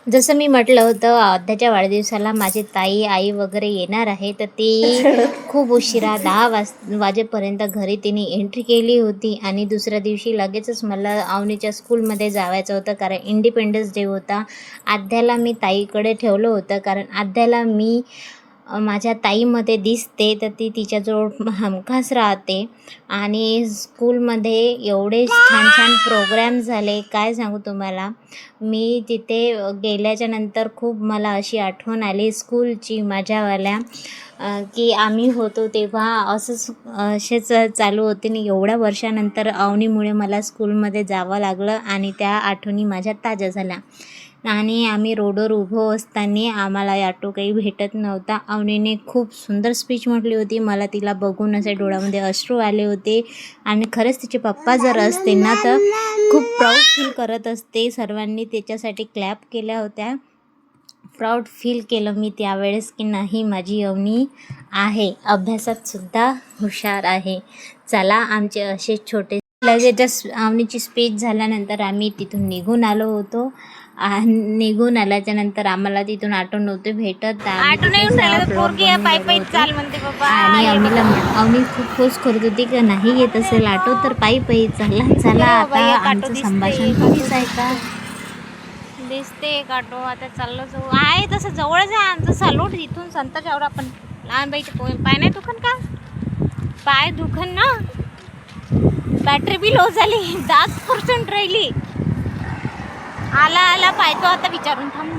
जसं मी म्हटलं होतं आद्याच्या वाढदिवसाला माझी ताई, आई वगैरे येणार आहे, तर ती खूप उशिरा 10 वाजेपर्यंत घरी तिने एंट्री केली होती आणि दुसऱ्या दिवशी लगेचच मला अवनीच्या स्कूलमध्ये जायचं होतं कारण इंडिपेंडन्स डे होता. आद्याला मी ताईकडे ठेवलं होतं कारण आद्याला मी माझ्या ताईमध्ये दिसते, तर ती तिच्याजवळ हमखास राहते. आणि स्कूलमध्ये एवढे छान छान प्रोग्रॅम झाले, काय सांगू तुम्हाला. मी तिथे गेल्याच्या नंतर खूप मला अशी आठवण आली स्कूलची माझ्यावाल्या, की आम्ही होतो तेव्हा असेच चालू होते आणि एवढ्या वर्षानंतर अवनीमुळे मला स्कूलमध्ये जावं लागलं आणि त्या आठवणी माझ्या ताज्या झाल्या. आणि आम्ही रोडवर उभं असताना आम्हाला ऑटो काही भेटत नव्हता. अवनीने खूप सुंदर स्पीच म्हटली होती. मला तिला बघून असे डोळ्यामध्ये अश्रू आले होते आणि खरंच तिचे पप्पा जर असते ना तर खूप प्राऊड फील करत असते. सर्वांनी त्याच्यासाठी क्लॅप केल्या होत्या. प्राऊड फील केलं मी त्यावेळेस की नाही, माझी अवनी आहे, अभ्यासात सुद्धा हुशार आहे. चला, आमचे असे छोटे लगेचच अवनीची स्पीच झाल्यानंतर आम्ही तिथून निघून आलो होतो. निघून आल्याच्यानंतर आम्हाला तिथून ऑटो नव्हते भेटत. आणि अवनी खूप खुश करत होती की नाही येत असेल ऑटो तर पायी पायी चला चला. आता आमचं संभाषण तुम्हीच ऐका. दिसते एक ऑटो, आता चाललो जाऊ आहे तसं जवळच आहे आमचं सालोट. इथून संत जेवढा आपण लहान बाईचे पाय नाही दुखन का, पाय दुखन ना. बॅटरी बी लो झाली, 10% राहिली. आला पाहतो आता विचारून थांब.